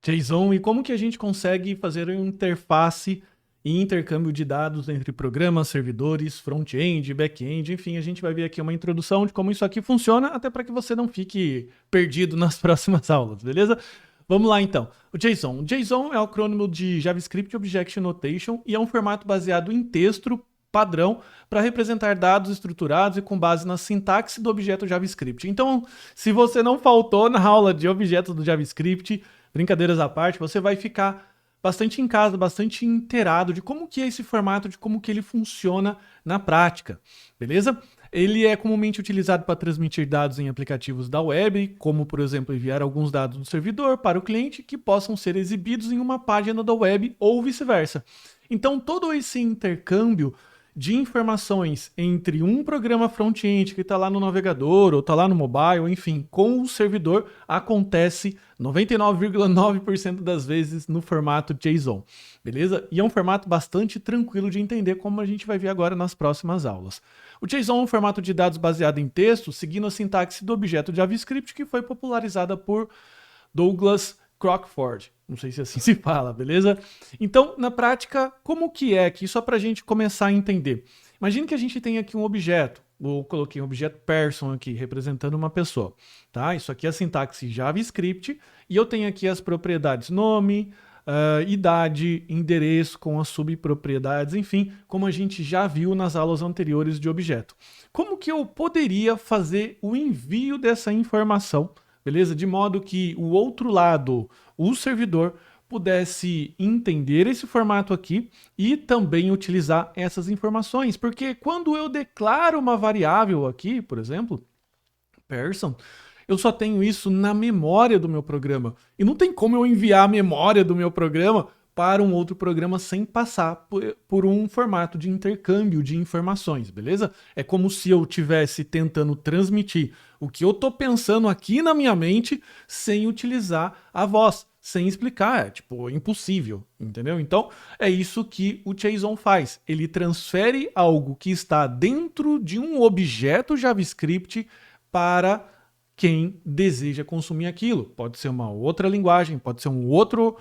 JSON e como que a gente consegue fazer uma interface e intercâmbio de dados entre programas, servidores, front-end, back-end, enfim, a gente vai ver aqui uma introdução de como isso aqui funciona, até para que você não fique perdido nas próximas aulas, beleza? Vamos lá então. O JSON. O JSON é o acrônimo de JavaScript Object Notation e é um formato baseado em texto padrão para representar dados estruturados e com base na sintaxe do objeto JavaScript. Então, se você não faltou na aula de objetos do JavaScript, brincadeiras à parte, você vai ficar bastante em casa, bastante inteirado de como que é esse formato, de como que ele funciona na prática, beleza? Ele é comumente utilizado para transmitir dados em aplicativos da web, como, por exemplo, enviar alguns dados do servidor para o cliente que possam ser exibidos em uma página da web ou vice-versa. Então, todo esse intercâmbio de informações entre um programa front-end que está lá no navegador ou está lá no mobile, enfim, com o servidor, acontece 99,9% das vezes no formato JSON, beleza? E é um formato bastante tranquilo de entender, como a gente vai ver agora nas próximas aulas. O JSON é um formato de dados baseado em texto, seguindo a sintaxe do objeto JavaScript, que foi popularizada por Douglas Crockford. Não sei se assim se fala, beleza? Então, na prática, como que é aqui? Só para a gente começar a entender. Imagine que a gente tem aqui um objeto. Eu coloquei um objeto person aqui, representando uma pessoa. Tá? Isso aqui é a sintaxe JavaScript. E eu tenho aqui as propriedades nome, idade, endereço com as subpropriedades, enfim, como a gente já viu nas aulas anteriores de objeto. Como que eu poderia fazer o envio dessa informação, beleza? De modo que o outro lado, o servidor, pudesse entender esse formato aqui e também utilizar essas informações. Porque quando eu declaro uma variável aqui, por exemplo, person, eu só tenho isso na memória do meu programa. E não tem como eu enviar a memória do meu programa para um outro programa sem passar por um formato de intercâmbio de informações, beleza? É como se eu estivesse tentando transmitir o que eu estou pensando aqui na minha mente sem utilizar a voz, sem explicar, é tipo impossível, entendeu? Então é isso que o JSON faz, ele transfere algo que está dentro de um objeto JavaScript para quem deseja consumir aquilo. Pode ser uma outra linguagem, pode ser um outro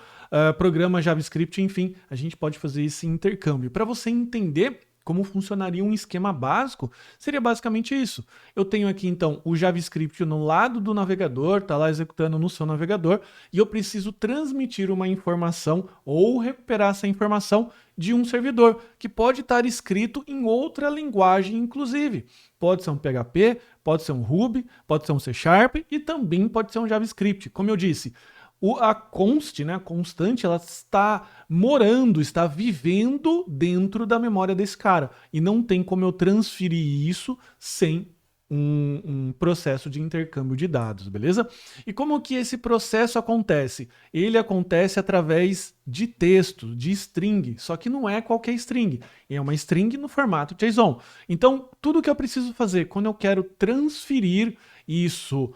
programa JavaScript, enfim, a gente pode fazer esse intercâmbio. Para você entender como funcionaria um esquema básico, seria basicamente isso. Eu tenho aqui então o JavaScript no lado do navegador, está lá executando no seu navegador, e eu preciso transmitir uma informação ou recuperar essa informação de um servidor, que pode estar escrito em outra linguagem, inclusive. Pode ser um PHP, pode ser um Ruby, pode ser um C# e também pode ser um JavaScript. Como eu disse, a const, né, a constante, ela está morando, está vivendo dentro da memória desse cara. E não tem como eu transferir isso sem um processo de intercâmbio de dados, beleza? E como que esse processo acontece? Ele acontece através de texto, de string, só que não é qualquer string, é uma string no formato JSON. Então, tudo que eu preciso fazer quando eu quero transferir isso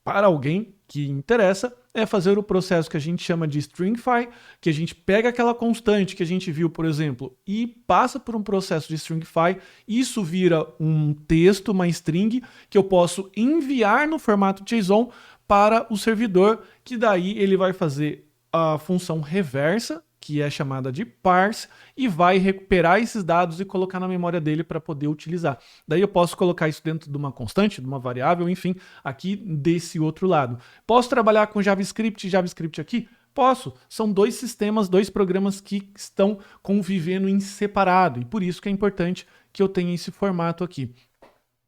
para alguém que interessa, é fazer o processo que a gente chama de stringify, que a gente pega aquela constante que a gente viu, por exemplo, e passa por um processo de stringify, isso vira um texto, uma string, que eu posso enviar no formato JSON para o servidor, que daí ele vai fazer a função reversa, que é chamada de parse, e vai recuperar esses dados e colocar na memória dele para poder utilizar. Daí eu posso colocar isso dentro de uma constante, de uma variável, enfim, aqui desse outro lado. Posso trabalhar com JavaScript e JavaScript aqui? Posso. São dois sistemas, dois programas que estão convivendo em separado, e por isso que é importante que eu tenha esse formato aqui.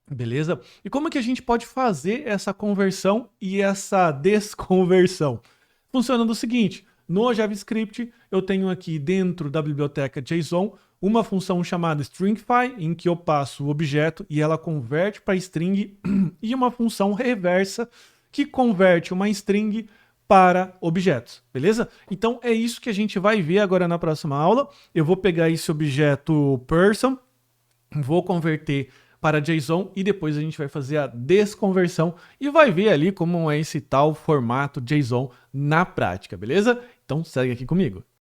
Beleza? E como é que a gente pode fazer essa conversão e essa desconversão? Funciona do seguinte: no JavaScript, eu tenho aqui dentro da biblioteca JSON uma função chamada stringify, em que eu passo o objeto e ela converte para string, e uma função reversa, que converte uma string para objetos, beleza? Então é isso que a gente vai ver agora na próxima aula. Eu vou pegar esse objeto person, vou converter para JSON e depois a gente vai fazer a desconversão e vai ver ali como é esse tal formato JSON na prática, beleza? Então segue aqui comigo.